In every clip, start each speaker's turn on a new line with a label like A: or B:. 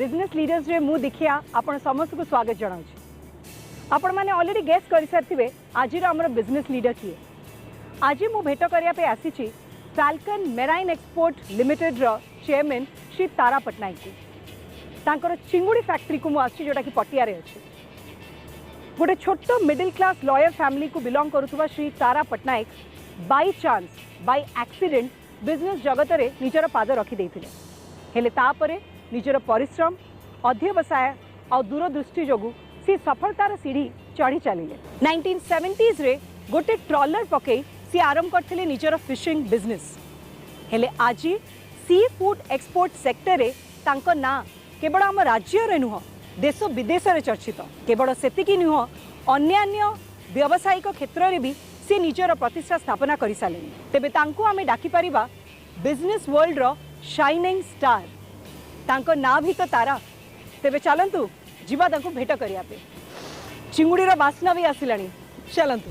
A: Business leaders रे मु देखिया आपण समस्त को स्वागत जनाऊँ। आपण मैंने ऑलरेडी गेस कर सारी आज आम बिजनेस लीडर किए। आज मु भेट करने आसी फाल्कन मेराइन एक्सपोर्ट लिमिटेड रो चेयरमैन श्री तारा पट्टनायक को तांकर चिंगुड़ी फैक्ट्री को मुझे जोटा कि पटिया अच्छे गोटे छोट मिडिल क्लास लॉयर फैमिली को बिलोंग करुवा Shri Tara Pattnaik by chance by accident business जगत रे निजर पाद रखिदे हेले तापरे निजर परिश्रम अध्यवसाय और दूरदृष्टि जोगु सी सफलतार सीढ़ी चढ़ी चलिए। 1970s रे गोटे ट्रॉलर पकई सी आरंभ करथिले निजर फिशिंग बिजनेस हेले आज सी फूड एक्सपोर्ट सेक्टर रे तांको ना केवल आम राज्य रे नुह देश विदेश रे चर्चित केवल सेतिकी नुह अन्यान्य व्यावसायिक क्षेत्र रे भी सी निजर प्रतिष्ठा स्थापना कर सारे तेबे तांको आमे डाकी परिबा बिजनेस वर्ल्ड रो शाइनिंग स्टार तांको ना भी तो तारा तेबे चलंतु जीवा तांको भेट करिया पे चिंगुड़ी रो बासना भी आसिलानी चलंतु।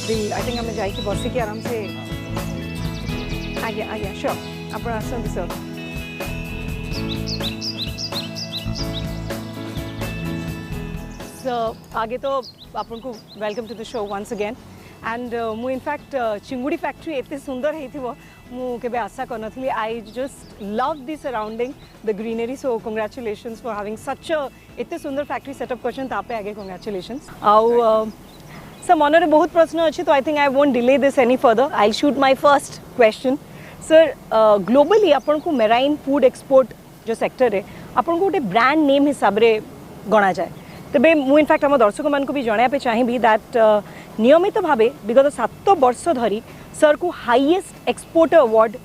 A: आई थिंक हमें जाइए बस के आराम से आज्ञा श्योर आप आसतु सर। आगे तो आपन को welcome to the show once again and मु इनफैक्ट चिंगुड़ी फैक्ट्री एते सुंदर हेथिबो मु केबे आशा करनथली। I just love the surrounding the greenery so congratulations for having such a एते सुंदर फैक्ट्री सेटअप करछन तापे आगे कांग्रेचुलेशंस। आउ सर मन में बहुत प्रश्न अच्छे तो I think I won't delay this any further I shoot my first question. Sir globally आपन को मेराइन फूड एक्सपोर्ट जो सेक्टर है आपन को गोटे ब्रांड नेम हिसाब रे गणा जाए तेबे मु इनफैक्ट आम दर्शक मान को भी जणाया चाहिए दैट नियमित भाव विगत 7 वर्ष धरी सर को हाईएस्ट एक्सपोर्टर अवार्ड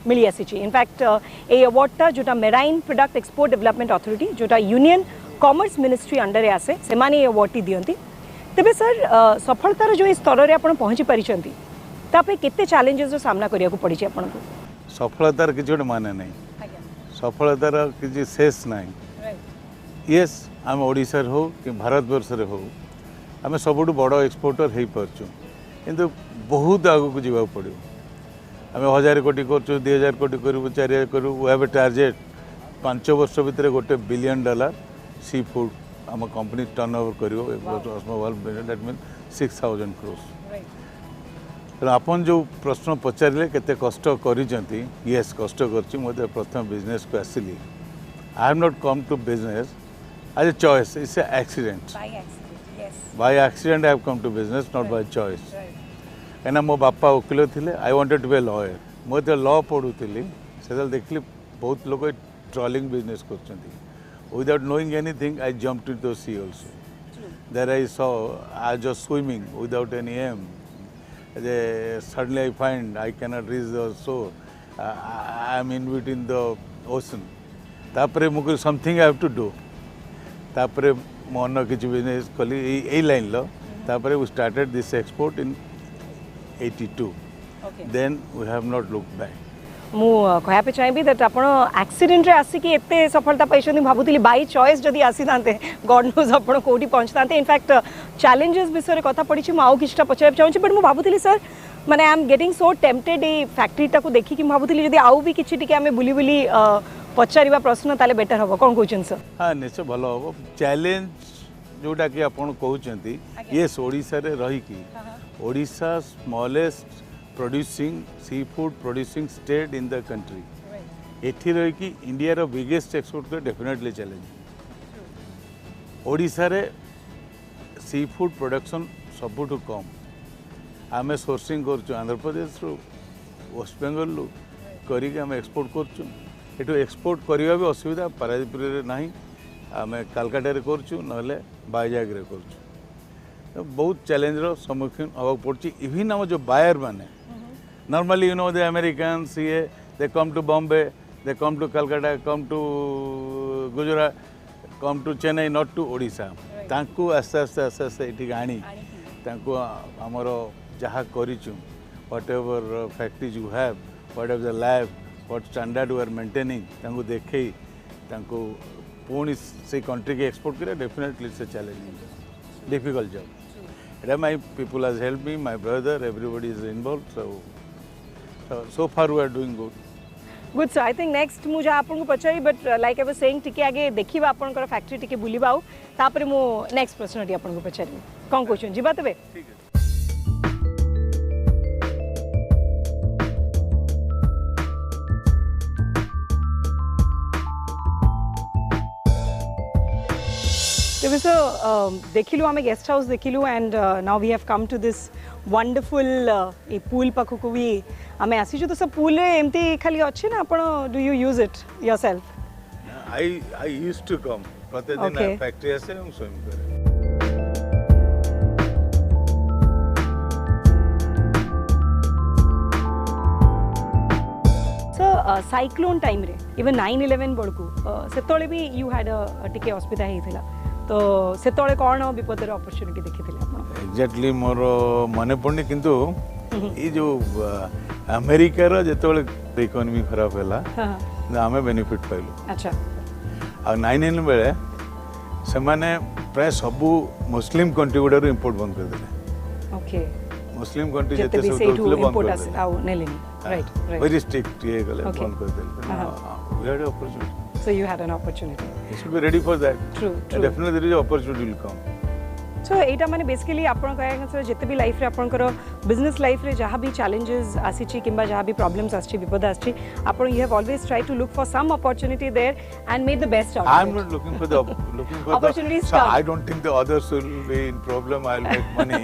A: मिली आसी। इनफैक्ट ये अवार्डटा जोटा marine product export development authority जोटा यूनियन कॉमर्स मिनिस्ट्री अंडर आसे से माने ये अवार्ड दियंती। तेबे सर सफलतार जो स्तर रे आपण पहुंची परिचंती तापे केते चैलेंजेस रो सामना करिया को पड़ी आपण को?
B: सफलतार किछ गोटे माने नहीं, सफलतार किछ शेष नहीं। यस आम ओडिशा हो कि भारतवर्ष रे हो आम सबुठ बड़ एक्सपोर्टर हो पार्चु किंतु बहुत आगू को जीवा पड़ो। आम 1000 कोटी कर 2000 कोटी करूँ 4000 करूँ वी हैव ए टारगेट 5 वर्ष भितर $1 बिलियन सी फूड आम कंपनी टर्नओवर कर दैट मीन 6000 crores। तेना आपन जो प्रश्न पचारे केते कष्ट करिसेंती यस कष्ट करछि मते प्रथम बिजनेस को आसिली। I have not come to business as a choice it's a accident by accident I have come to business not by choice. एना मो बापा वकील थिले I wanted to be a lawyer मते लॉ पढुतिली सेदल देखली बहुत लोग ट्रॉलिंग बिजनेस करछंती without knowing anything I jumped into the sea also. There I saw I was just swimming without any aim. Suddenly I find I cannot reach the shore. I am in between the ocean. तापरे मुझे something I have to do. तापरे मोहन किसी business कली ए line लो तापरे we started this export in 82. Then we have not looked back.
A: मु कहया चाहिए that आप accident रे आसिकी एते सफलता पाइछन भाबुतिली बाय चॉइस जदि आसी थांते गॉड नोज आपण कोठी पहुंच थांते। इनफैक्ट चैलेंजेस विषय कथा पड़ी मु आउ किछटा पचार चाहूँ बट मु भाबुतिली सर माने I am getting so tempted ए फैक्ट्रीटा को देखी कि भाबुतिली जदि आउ भी किछि टिके आमे बुली बुली पचारिबा प्रश्न ताले बेटर हबो कोन कहउछन सर?
B: हां निश्चय भलो हबो चैलेंज जोटा कि आपण कहउछंती यस ओडिसा रे रही कि Odisha smallest producing sea food producing state in the country एठी रही कि इंडिया रो बिगेस्ट एक्सपोर्ट को डेफिनेटली चैलेंज। ओडिसा रे सी फूड प्रोडक्शन सबुठ कम आम सोर्सिंग कर आंध्र प्रदेश रू वेस्ट बेंगल रू करी आम एक्सपोर्ट कर एक्सपोर्ट करवा भी असुविधा पारादीप ना आम कालकाटा कर ना बाइजाग कर बहुत चैलेंज सम्मुखीन हवा पड़ी। इवन आम जो बायर मैंने normally you know the Americans they come to Bombay, they come to Calcutta, come to Gujarat, come to Chennai, not to Odisha. तांकु आस्ते आस्ते आस्ते आस्ते इठी आनी तांकु हमरो जहाँ करिचु whatever factories you have, whatever the lab, what standard you are maintaining तांकु देखे तांको पुणी से कंट्री के एक्सपोर्ट करे definitely it's a challenging difficult job एटा my people has help me my brother everybody is involve so far we are doing good.
A: Good so I think next मु जा आपन को पचारी but like I was saying टिके आगे देखिबा आपन को फैक्ट्री टिके बुलिबा तापर मु नेक्स्ट प्रश्न टी आपन को पचारी कोन क्वेश्चन जिबा तबे
B: ठीक है
A: तेबे सो देखिलु आमे गेस्ट हाउस देखिलु and now we have come to this wonderful ए पूल पाखु को भी आमे आसी तो सब पूल रे एमती खाली अछि ना आपण do you use it yourself
B: I used to come प्रतिदिन
A: Okay.
B: फैक्ट्री से हम स्वयं करे
A: सो साइक्लोन टाइम रे इवन 9/11 बळकू सेतोळे भी यू हैड अ टिके हॉस्पिटल हेथिला तो सेतोळे कोन विपदर अपॉर्चुनिटी देखिथिले आपण
B: एक्जाक्टली मोर मन पड़नी किंतु ये जो अमेरिका रो जेतोले इकोनॉमी खराब हैला
A: हां
B: आमे बेनिफिट पाइलु
A: अच्छा
B: आ 9/11 बेले से माने प्राय सबु मुस्लिम कंट्री गुडा इंपोर्ट बंद कर देले
A: ओके
B: मुस्लिम कंट्री
A: जेते
B: जेते
A: भी
B: सब
A: से
B: दोतले बंद
A: इंपोर्ट
B: कर
A: आस
B: देले
A: आउ नेलेनी राइट
B: वेरी स्ट्रिक्ट ये गले
A: Okay.
B: बंद कर देले we had opportunity
A: so you had an opportunity
B: you should be ready for that
A: true true
B: definitely there is opportunity will come
A: so एटा माने बेसिकली आपण कहया सर जेते भी लाइफ रे आपनकर बिजनेस लाइफ रे जहाँ भी चैलेंजेस आसीची किंबा जहाँ भी प्रॉब्लम्स आछी विपद आछी आपण you have always try to look for some opportunity there and made the best out
B: I'm not looking for the
A: Opportunities
B: so
A: come.
B: I don't think the others will be in problem. I'll make money,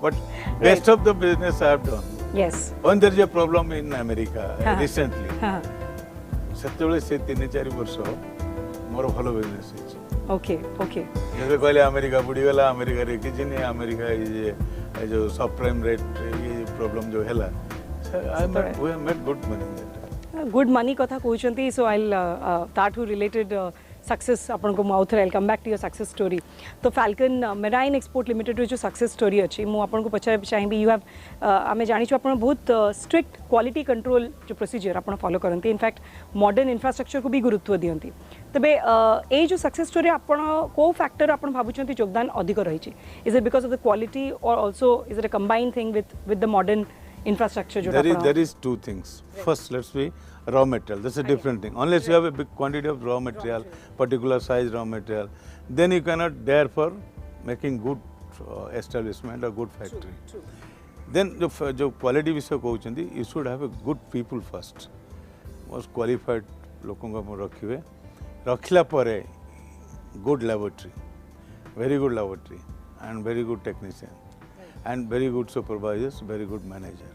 B: but best of the business I have done.
A: Yes
B: When there is a problem in America recently,
A: हां
B: सेतेबेले से 3-4 वर्ष मोर भलो business है
A: okay okay
B: जैसे कहले America बुड़ी गला America रे किछि नहीं अमेरिका ये जो सब प्राइम रेट ये प्रॉब्लम जो हैला we have made good money in that.
A: Good money कथा कहउचंती सो आई ताठू रिलेटेड सक्सेस आपन को माउथ रे come back to your success story तो फाल्कन मेराइन एक्सपोर्ट लिमिटेड जो सक्सेस स्टोरी अछि मु आपन को पचार चाहिबी यू हैव आमे जानि छु आपन बहुत स्ट्रिक्ट क्वालिटी कंट्रोल जो प्रोसीजर आपन फॉलो करंती इनफैक्ट मॉडर्न इंफ्रास्ट्रक्चर को भी गुरुत्व दियंती तबे ए जो सक्सेस स्टोरी आपन को फैक्टर आपन भाबुचंती योगदान अधिक रही छि is it because of the quality और also is it a combined thing with the modern infrastructure जो
B: There is two things. First, let's be raw material. That's a different thing. Unless you have a big quantity of raw material, particular size raw material, then you cannot dare for making good establishment or good factory.
A: True.
B: Then जो quality विषय कहउचंदी, you should have a good people first. Most qualified लोगों को रखिवे. रखला परे good laboratory, very good laboratory, and very good technician. And very good supervisors, very good manager.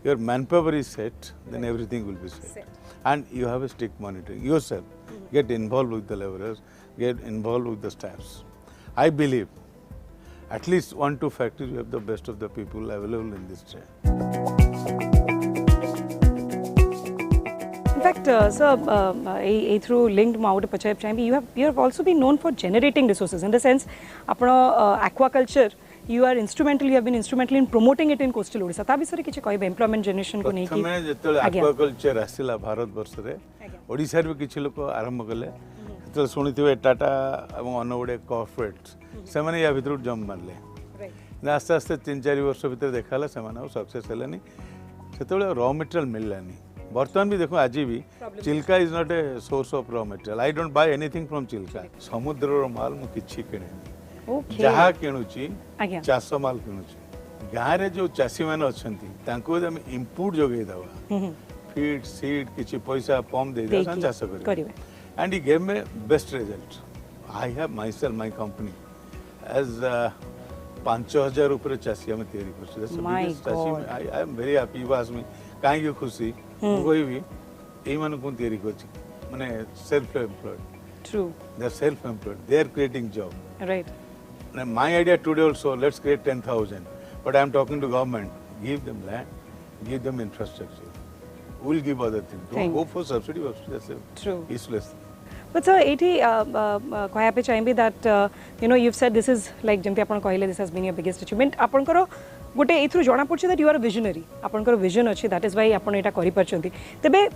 B: Your manpower is set, then everything will be set. And you have a strict monitoring yourself. Get involved with the laborers, get involved with the staffs. I believe at least 1-2 factories you have the best of the people available in this trade.
A: In fact, sir, through linked Mount Pachayap Chambi, you have also been known for generating resources. In the sense, apna aquaculture, you have been instrumental in promoting it in coastal Odisha. ता विषय किछि कहबे employment generation को नहीं कि
B: प्रथमे जेतले aquaculture आसिला Bharat वर्ष रे ओडिसा रे किछि लोक आरंभ कले जेतले सुनिथिबे टाटा एवं अन्य गुडे कॉर्पोरेट्स से माने या भितर जंप मारले आस्ते आस्ते 3-4 वर्ष भीतर देखाला से माने सक्सेस हेलानी सेतले रॉ मटेरियल मिललानी बर्तमान भी देखो आज भी Chilika is not a source of raw material I don't buy anything from Chilika समुद्र रो माल मु किछि किने
A: ओके
B: जहा किणुची
A: आज्ञा
B: चाष माल किणुची गाँव रे जो चाषी मैंने अच्छा हम इनपुट जोगे दवा फीड सीड किसी पैसा पंप दे चाष कर and he gave me best result I have myself my company as 5000 ऊपर चाषी आम तैयारी I am very happy was me कहीं खुशी कहबी यही मान को तैयारी कर माने self employed
A: true
B: they are self employed they are creating job
A: right
B: My idea today also, let's create 10,000. But I am talking to government, give them land, give them infrastructure. We'll give other things. Don't go for subsidy. That's
A: True.
B: useless.
A: But sir, एठी कहया पे चाहिए that you know you've said this is like जमते आपण कहले this has been your biggest achievement. आपनकर गोटे एथु जना पड़छ that you are visionary आपनकर विजन अछि दैट इज व्हाई आपन एटा करि परछंती तबे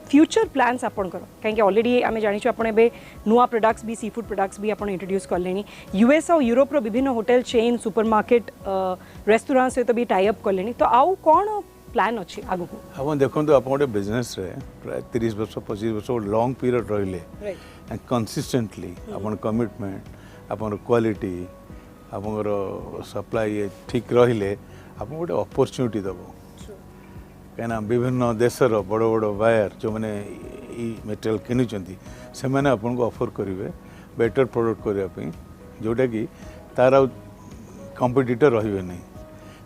A: फ्यूचर प्लान्स आपनकर काहे ऑलरेडी आमे जानि छु आपन एबे नुवा प्रोडक्ट्स भी सी फूड प्रोडक्ट्स भी आपन इंट्रोड्यूस करलेनी यूएस और यूरोप रो विभिन्न होटल चेन सुपरमार्केट रेस्टोरेंट से तो भी टाई अप करलेनी तो आउ कोन प्लान अछि आगु को
B: आपण देखंतु आपण गोटे बिजनेस रे प्राय 30 वर्ष 25 वर्ष लॉन्ग पीरियड रहिले एंड कंसिस्टेंटली आपण कमिटमेंट आपण क्वालिटी आपणकर सप्लाई ठीक रहिले आप गोटे अपॉर्चुनिटी दबो कहीं विभिन्न देशर बड़ बड़ बायर जो मैंने मेटेरियल किनुचंती से मैंने आपन को ऑफर करेंगे बेटर प्रोडक्ट करने जोटा कि तार कंपिटिटर रही नहीं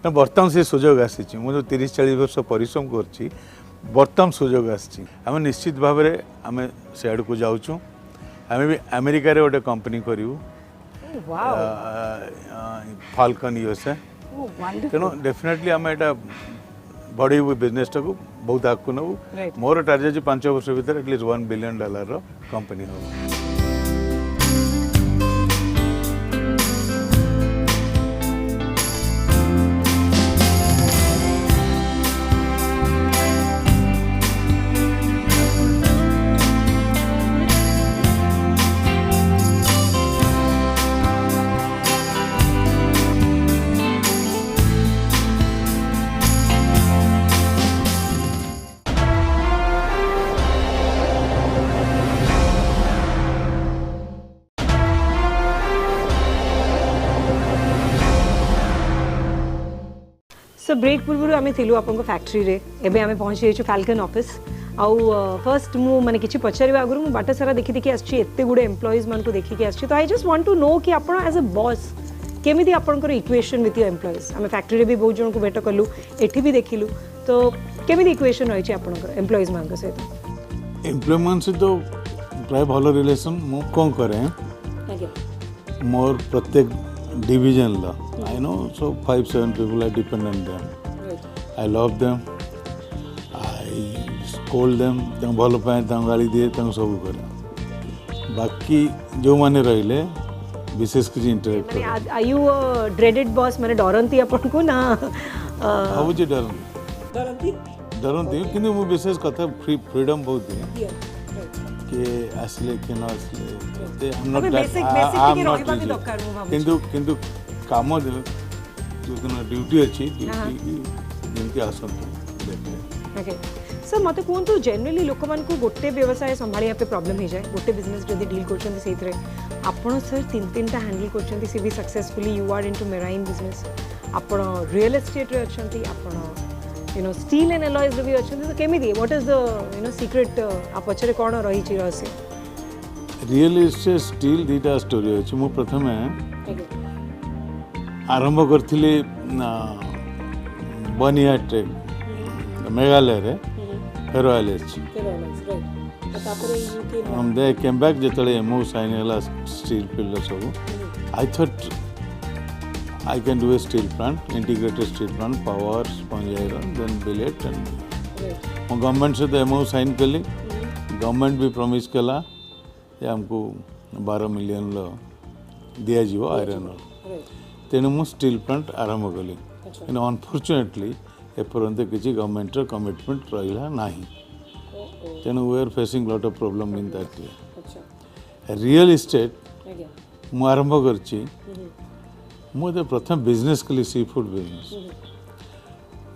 B: ना बर्तमान से सुजोग आसी जो 30-40 वर्ष परिश्रम कर बर्तमान सुजोग आम निश्चित भाव में आम सियाड़ को जाऊँ आम भी अमेरिका गोटे कंपनी करूँ फाल्कन यूएसए तेणु डेफिनेटली आम एटा बढ़ेबू बिजनेस टाक बहुत आगू नबू मोर टार्गेट 5 वर्ष भीतर एटलिस्ट $1 बिलियन कंपनी हो
A: सो ब्रेक पूर्व आम थी आप फैक्ट्री रे एबे आम पहुँची जाइए फाल्कन ऑफिस आउ फर्स्ट मु माने किछि पचारिबा आगु मु बाट सारा देखि देखि आछि एते गुडे एम्प्लॉइज मन को देखि के आछि तो I just want to know कि आपण एज अ बॉस केमिति आपनकर इक्वेशन विथ योर एम्प्लॉइज आम फैक्ट्री रे भी बहुत जन को भेट कलु एठी भी देखिलु तो केमिति इक्वेशन रही छै आपनकर एम्प्लॉइज मान के सहित
B: एम्प्लॉयमेंट से तो प्राय भलो रिलेशन मु कोन करे
A: आज्ञा
B: मोर प्रत्येक डिवीजन ला I know so 5-7 people I depend on them. I love them. I scold them. तंग भलो पाए तंग गाली दिए तंग सब करे बाकी जो माने रहिले विशेष किसी इंटरेक्ट करे
A: आर यू ड्रेडेड बॉस माने डरंती अपन को ना
B: हाउ जी डरंती किंतु मु विशेष कथा फ्रीडम बहुत दिए के असले के न असले ते आई एम नॉट दैट किंतु काम जो दिन ड्यूटी अच्छी ड्यूटी
A: ओके सर मत कहतु जनरली लोक मान को गोटे व्यवसाय संभालिया पे प्रॉब्लम हो जाए गोटे बिजनेस जदि डील करछन सेथरे आपण सर तीन टा हैंडल करछन सी भी successfully you are into marine business आपण रियल एस्टेट रे अछंती आपण you know steel and alloys रे भी अछंती तो केमिति what is the you know secret आ पछरे कोन रही छि रहस्य
B: रियल एस्टेट स्टील दीटा स्टोरी अछि मु प्रथमे आरंभ करथिले बनिया ट्रेक मेघालय रे फेरोइल हम दे केम बैक जेतले एमओ साइन हला स्टील पिलर सब I thought I can do a steel plant integrated steel plant power sponge iron then billet and मो गवर्नमेंट से एमओ साइन कली गवर्नमेंट भी प्रॉमिस कला जे हमको 12 मिलियन लो दिया जीवो आयरन तेणु मु स्टील प्लांट आरंभ कली इन अनफॉर्चुनेटली एपर्यंत किसी गवर्नमेंट कमिटमेंट रहा ना तेणु we are facing lot of problem in that real estate मु आरंभ करछि मुझे प्रथम बिजनेस कली सी फूड बिजनेस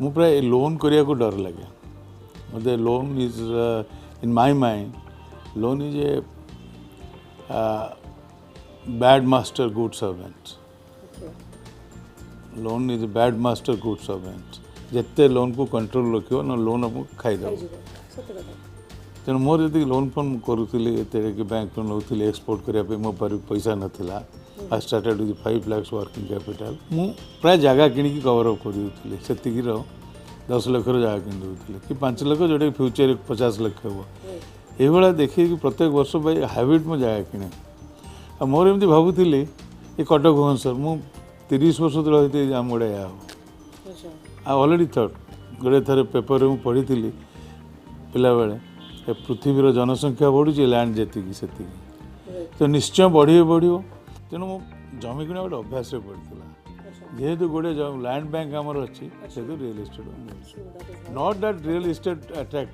B: मु प्राय लोन करिया को डर लगे मुझे loan is in my mind loan is a bad master good servant loan is bad master good servant जिते लोन को कंट्रोल रखियो ना लोन आपको खाईदेव तेणु मोर जी लोन फोन करूली कि बैंक लोन नौली एक्सपोर्ट करने मो पार पैसा नाला I started with 5 lakh working capital मु प्राय जगह किणी कवर अप करूली से 10 लाख जगह किनी कि 5 लाख जोटा फ्यूचर 50 लाख हम ये देखिए प्रत्येक वर्ष भाई हाबिट मो जगह किणे मोर एमती भावुली ये कटक भुवनेश्वर मु 30 वर्ष तो रही आम गोटे या आई ऑलरेडी थॉट गोटे थर पेपर में पढ़ी पिला बेले पृथ्वीर जनसंख्या बढ़ुची लैंड जी से तो निश्चय बढ़े तेणु मो जमी किना गोटे अभ्यास पड़ता जेहेतु गोटे लैंड बैंक आमर अच्छी से real estate not that real estate attract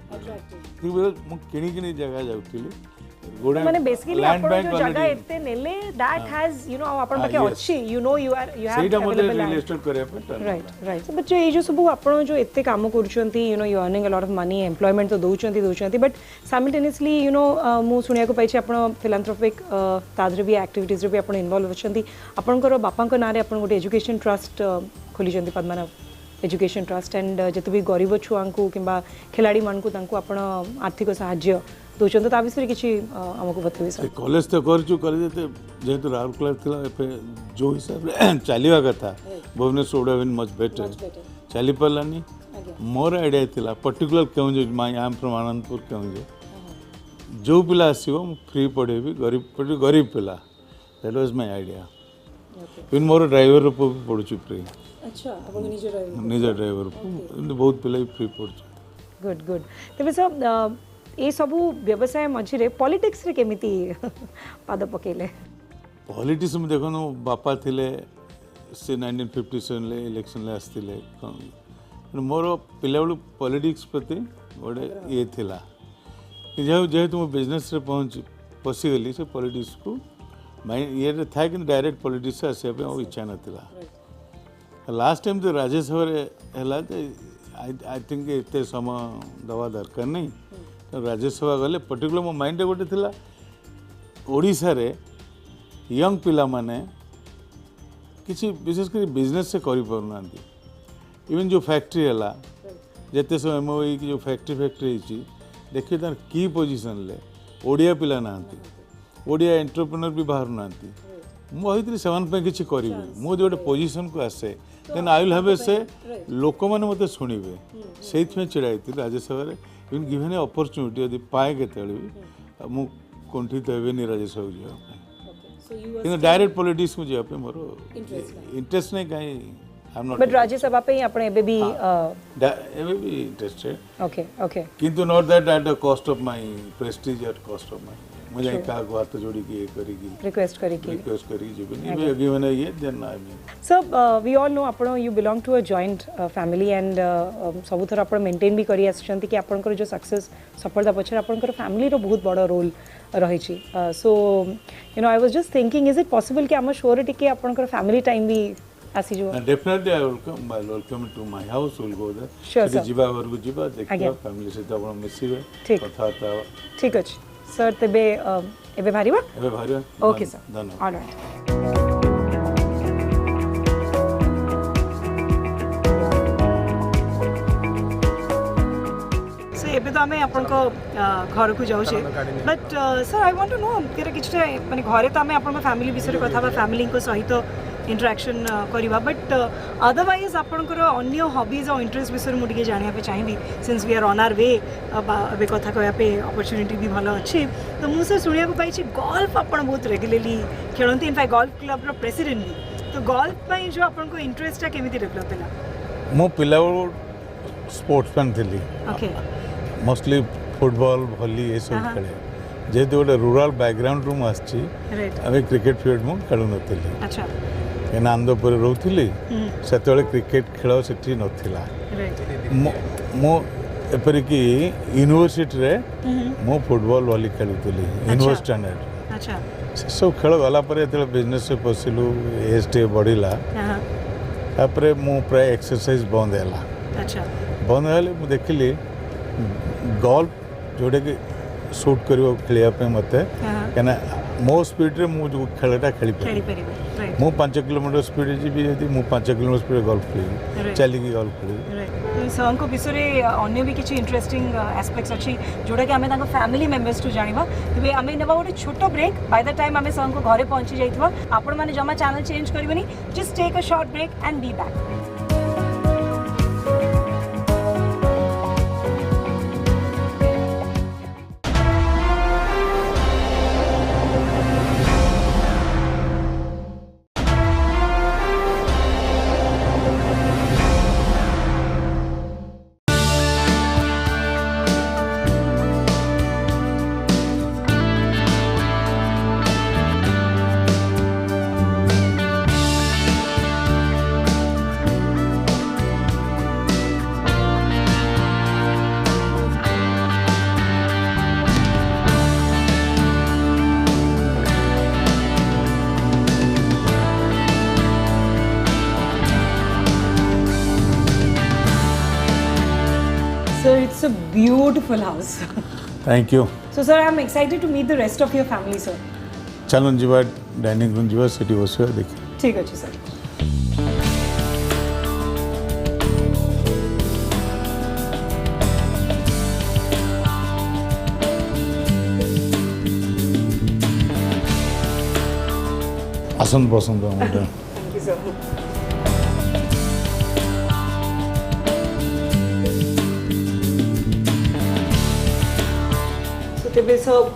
B: किणी जगह जाऊँ गोटे
A: माने बेसिकली
B: लैंड
A: आपण
B: बैंक
A: जो जगह एते नेले दैट हैज यू नो आपण पाके
B: yes.
A: अच्छी यू नो यू हैव
B: सेटा मते
A: अवेलेबल
B: रियल एस्टेट करे पे
A: राइट बट जो ये जो सब आपण जो एते काम करूछंती you know you earning a lot of money employment तो दोउछंती बट साइमल्टेनियसली यू नो मु सुनिया को पाइछि आपण फिलैंथ्रोपिक तादरे भी एक्टिविटीज रे भी आपण इन्वॉल्व होछंती आपनकर बापा को नारे आपण गोटे एजुकेशन ट्रस्ट खोलिछंती पद्मनाभ एजुकेशन ट्रस्ट एंड जते भी गरीब छुआ को किंबा खिलाड़ी मान को तांको आपण आर्थिक सहाय्य दोचंत ता विषय किछि हमको बतबे सर
B: कॉलेज तो करचु कर देते जेहेतु राउरकेला थिला एपे जो हिसाब रे चलीवा कथा Bhubaneswar would have been much better चली पलानी मोर आइडिया थिला पर्टिकुलर केउंजे my I am from Anandpur केउंजे जो पिला आसीबो फ्री पढ़ेबी गरीब पिला that was my idea in मोर ड्राइवर रो पढ़ुछु फ्री
A: अच्छा आपण निज
B: ड्राइवर बहुत पिला फ्री पढ़ुछु
A: गुड तबे सब ये सबू व्यवसाय मझे पॉलिटिक्स रे केमिति पाद पकेले
B: पॉलिटिक्स में देखो बापा थिले से 1957 ले इलेक्शन ले आसतिले मोर पिला बेलू पॉलिटिक्स प्रति गोटे ये थिला जेहेतु मो बिजनेस रे पशिगली से पॉलिटिक्स को माइंड ये था कि डायरेक्ट पॉलिटिक्स से आसिया पे इच्छा नथिला लास्ट टाइम तो राज्यसभा है आई थिंक एते समय दवा दरकार नहीं राज्यसभा गले पर्टिकुलर मो माइंड गोटे थिला ओडिशा रे यंग पिला माने किसी विशेषकर बिजनेस से करि पारुनांती इवन जो फैक्ट्री है जिते सब एमओई की जो फैक्ट्री देखिए तार की पोजीशन ले ओडिया पिला नांती ओडिया एंटरप्रेन्योर भी बाहर नांती मुझे सेवन पे किसी करी मु जो पोजीशन को आसे then I will have a say लोक मैंने मत शुणे से छिड़ाई Rajya Sabha even given a opportunity यदि पाए के मु कुंठित हेनी राज्यसभा जावाई डायरेक्ट पॉलिटिक्स में जावाई मोर इंटरेस्ट नहीं कहीं I am not
A: but Rajya Sabha पे आपण एबे भी
B: इंटरेस्टेड
A: ओके
B: किंतु not that at the cost of my Prestige at cost of my मुझे का हाथ जोड़ी की करेगी रिक्वेस्ट करी जो गिवन ये then I mean
A: so we all know आपण you belong to a joint family and सब थर आपण मेंटेन भी करी आछंती कि आपनकर जो सक्सेस सफलता पछर आपनकर फैमिली रो बहुत बड़ रोल रही छी so you know I was just thinking is it possible कि हम शोर टिके आपनकर फैमिली टाइम भी आसी जो
B: definitely I welcome to my house will go there जिबा घर को जिबा देखिबा फैमिली से तो आपण मिसिबे कथा ता
A: ठीक अछि सर तेबे एबे भारीबा ओके सर
B: धन्यवाद
A: ऑलराइट सो एबे तो हमें अपन को घर को जाउ छे but sir I want to know केरे किछ माने घरे तो हमें अपन फैमिली विषय कथा बा फैमिली को सहित इंटरेक्शन करवा बट अदरवाइज आपंकर अन्य हॉबीज और इंटरेस्ट विषय मुझे जाना चाहिए since we are on our way ए कथा कहवापे अपॉर्चुनिटी भी भल अच्छी तो मुझे शुणा पाई गोल्फ आप बहुत रेगुलरली खेलती इनफैक्ट गोल्फ क्लब प्रेसिडेंट भी तो गोल्फ में जो आपको इंटरेस्ट केमी डेभलप है
B: मो पिला स्पोर्ट्समैन थी
A: ओके
B: मोस्टली फुटबॉल भली ये सब खेले जेहेतु गोटे रूरल बैकग्राउंड रूम आसी क्रिकेट फील्ड में खेलु नी
A: अच्छा
B: आनंदपुर रोली से क्रिकेट खेल से नाला एपरिक यूनिवर्सिटी रे मो फुटबॉल भली खेलुली यूनिवर्सिटी स्टैंडर्ड से सब खेल गलापर जो बिजनेस से पशिलु एज टे बढ़ला तापर मु प्राय एक्सरसाइज बंद है बंद है देखिली गोल्फ जोटा कि सूट कर खेलने मत क्या मो स्पीड रे मु जो खेलटा खेली पारि मु 5 किलोमीटर स्पीड जी यदि मु 5 किलोमीटर स्पीड गोल्फ खेली चलिकी गोल्फ खेली
A: सर को विषय अन्य भी किसी इंटरेस्टिंग एस्पेक्ट्स अच्छी जोटा कि आम फैमिली मेम्बर्स टू जाना तेज आम ना गोटे छोट ब्रेक बाय द टाइम आम सर को घरे पहुँची जाइए आपण मैंने जमा चैनल चेंज करेंगे just take a short break and be back It's a beautiful house.
B: Thank you
A: So sir, I'm excited to meet the rest of your family, sir.
B: चलो जीवा डाइनिंग रूम जीवा सेठी बसिया देखिए
A: ठीक अच्छे सर.
B: आसन पसंद है
A: Thank you, sir. So Tibbe, sir,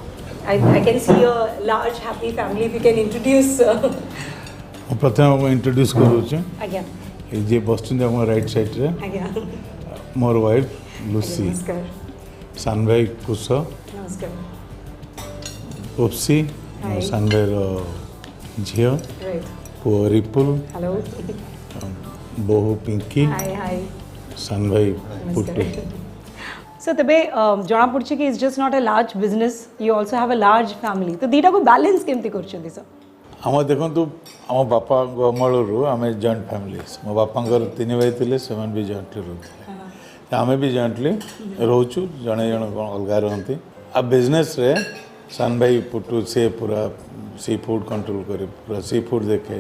A: I can see a large happy family. If you can introduce.
B: प्रथम मैं इंट्रोड्यूस करूँ
A: Again.
B: ये बस राइट साइड रे
A: Again.
B: मोर वाइफ लुसी
A: नमस्कार.
B: सान भाई कुश
A: नमस्कार.
B: ओप्सी
A: Hi.
B: सान भाई झील
A: Right.
B: पुओ रिपुल
A: Hello.
B: बोहू पिंकी
A: Hi, hi.
B: सान भाई पुट्टू
A: So Tibbe, जଣା पड़ছে कि it's just not a large business. You also have a large family. तो दीटा को balance केमती करछथि सर?
B: आम देखु आम बापा अमलू आम जॉइंट फैमिली मो बापा तीन भाई थे से भी जॉइंटली रोते आम भी जॉइंटली रोचु जड़े जन अलग रहती आ बिजनेस रे सान भाई पुटू से पूरा सी फूड कंट्रोल करे पूरा सी फूड देखे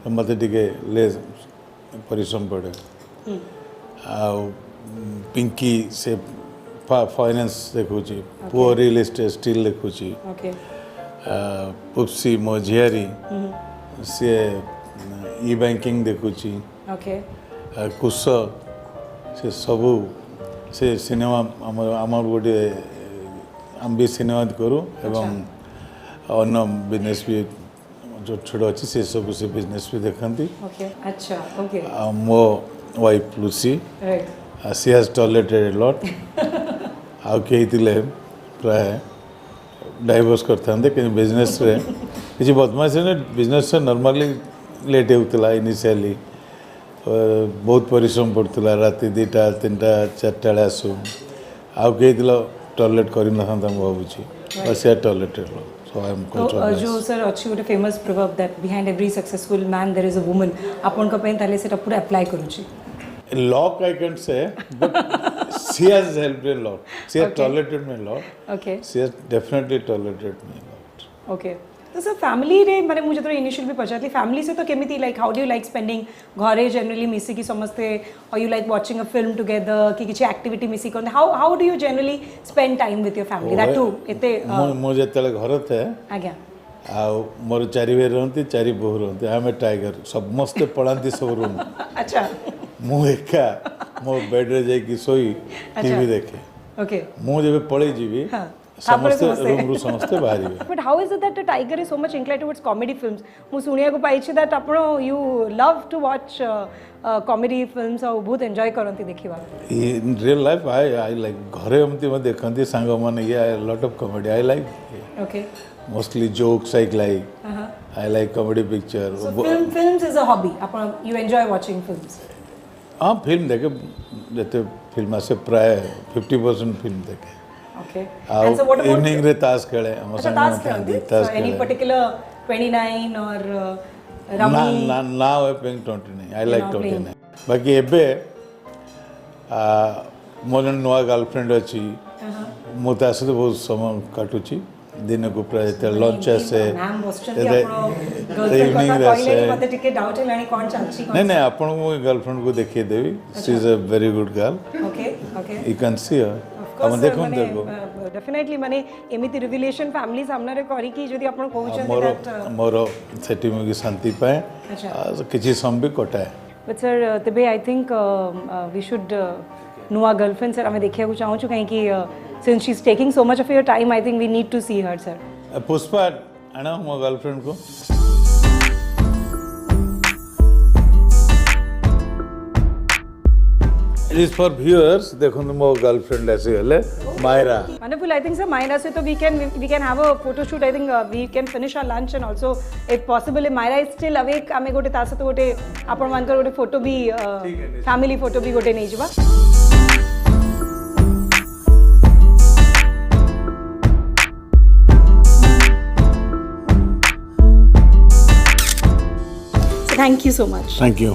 B: तो मत ले परिश्रम पड़े आ पिंकी से फाइनेंस देखुची पुओ रियल एस्टेट स्टील देखुची
A: Okay.
B: पुप्सी मो झियारी सी ई बैंकिंग देखुची
A: Okay.
B: कुश से सबू से सिनेमा आमर गोटे आम भी सिनेमा करूँ एवं अन्य बिजनेस भी जो छोट अच्छी से सब से बिजनेस भी देखती
A: Okay. अच्छा. Okay.
B: मो wife Lucy
A: Right.
B: She has tolerated lot आउ कई प्राय डाइवर्स करते कि बिजनेस रे किसी बदमाशी ने बिजनेस से नॉर्मली लेट होता इनिशियली बहुत परिश्रम पड़ता राति 2टा 3टा 4टा आसू आउ कई टॉयलेट करना भावुची बस या टॉयलेटेड सो आई एम
A: तो जो सर अच्छी गोटे famous proverb that behind every successful man there is a woman आपन को पेन ताले सेटा पूरा अप्लाई करूची
B: लॉक I can say but she has helped a lot she has
A: Okay.
B: Tolerated me lot
A: okay
B: she has definitely tolerated me lot
A: okay तो sir family रे माने मुझे तो इनिशियल भी पचाती फैमिली से तो केमिति like how do you like spending घरे जनरली मिसी की समझते और you like watching a film together कि किछि एक्टिविटी मिसी करते how do you generally spend time with your family that too एते
B: मो जेतले घर थे
A: आज्ञा
B: आ मोर 4 भाई रहती 4 बोहू रहती आम ए टाइगर समस्ते पढ़ाती सब रूम
A: अच्छा
B: मु एका मो बेड रे जाई सोई टीवी देखे
A: ओके
B: मु जब पळे जीवी
A: हाँ
B: समस्ते रूम रु समस्ते बाहर
A: But how is it that a tiger is so much inclined towards comedy films? ମୁଁ ଶୁଣିବାକୁ ପାଇଛି that ଆପଣ you love to watch comedy films ଆଉ ବହୁତ enjoy କରନ୍ତି ଦେଖିବା.
B: In real life I like घरे एमती म देखंती सांग माने ये lot of comedy I like
A: Okay.
B: Mostly jokes I like comedy picture
A: So films is a hobby. ଆପଣ you enjoy watching films.
B: हाँ फिल्म देखे जते फिल्म से प्राय 50% फिल्म देखे
A: Okay.
B: ଆଉ
A: And so what about
B: evening ରେ ତାସ ଖେଳେ ଆମ
A: अच्छा
B: ସାଙ୍ଗ
A: ताश
B: ମାନେ
A: खेलते
B: ତାସ
A: so any
B: ଖେଳେ
A: particular 29 or
B: ନା
A: Rummy?
B: ନା ନା playing 29 I like
A: You're not
B: 29 ବାକି ଏବେ ମୋ ଜଣେ ନୂଆ ଗାର୍ଲଫ୍ରେଣ୍ଡ ଅଛି ମୁଁ ତା ସହିତ ବହୁତ ସମୟ କାଟୁଛି ଦିନକୁ ପ୍ରାୟ ଯେତେବେଳେ ଲଞ୍ଚ ଆସେ
A: ମ୍ୟାମ୍ ବସିଛନ୍ତି ଆପଣ girlfriend କଥା କହିଲେଣି ମୋତେ ଟିକେ ଡାଉଟ୍ ହେଲାଣି କ'ଣ ଚାଲିଛି କ'ଣ
B: ନାଇଁ ନାଇଁ ଆପଣଙ୍କୁ ମୁଁ ଗାର୍ଲଫ୍ରେଣ୍ଡକୁ ଦେଖେଇ ଦେବି she is a very good girl
A: Okay. Okay.
B: You can see ଆପଣ ଦେଖନ୍ତୁ ତାକୁ
A: डेफिनेटली माने एमिति रिविलेशन फैमिली सामने रे करी कि जदि आपण कहउछन
B: ମୋର
A: दैट
B: ମୋର ସେଠି ମୁଁ କି ଶାନ୍ତି ପାଏ
A: अच्छा
B: ଆଉ କିଛି ସମୟ ବି କଟାଏ
A: बट सर तबे आई थिंक वी शुड नुआ गर्लफ्रेंड सर हमें देखिया को चाहू छु कहीं कि since she is taking so much of your time I think we need to see her sir
B: Pushpa आना ମୋ गर्लफ्रेंड को इट इज फॉर व्यूअर्स देखो मो गर्लफ्रेंड ऐसे हले Myra
A: wonderful I think sir Myra से तो we can have a photo shoot I think we can finish our lunch and also if possible Myra is still awake आमे गोटे ता सतो गोटे आपण मानकर गोटे फोटो भी फैमिली फोटो भी गोटे नै जबा thank you so much
B: thank you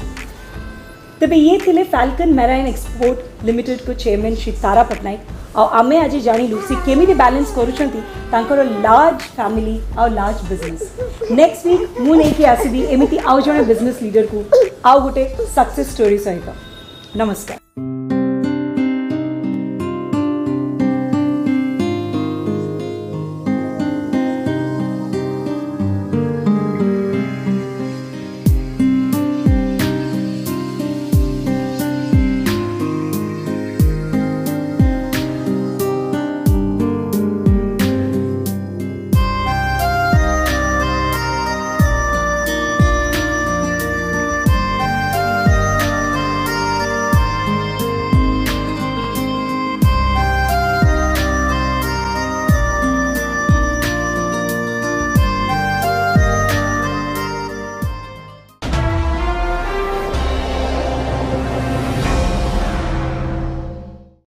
A: तबे ये थे फैल्कन मैराइन एक्सपोर्ट लिमिटेड को चेयरमैन श्री तारा पट्टनायक आमे आज जानिलु सी केमिति बैलेंस करूछंती तांकर लार्ज फैमिली और लार्ज बिजनेस। नेक्स्ट वीक मु नेकी आसीबी एमिति आउ जणे बिजनेस लीडर को आउ गोटे सक्सेस स्टोरी सहित। नमस्कार।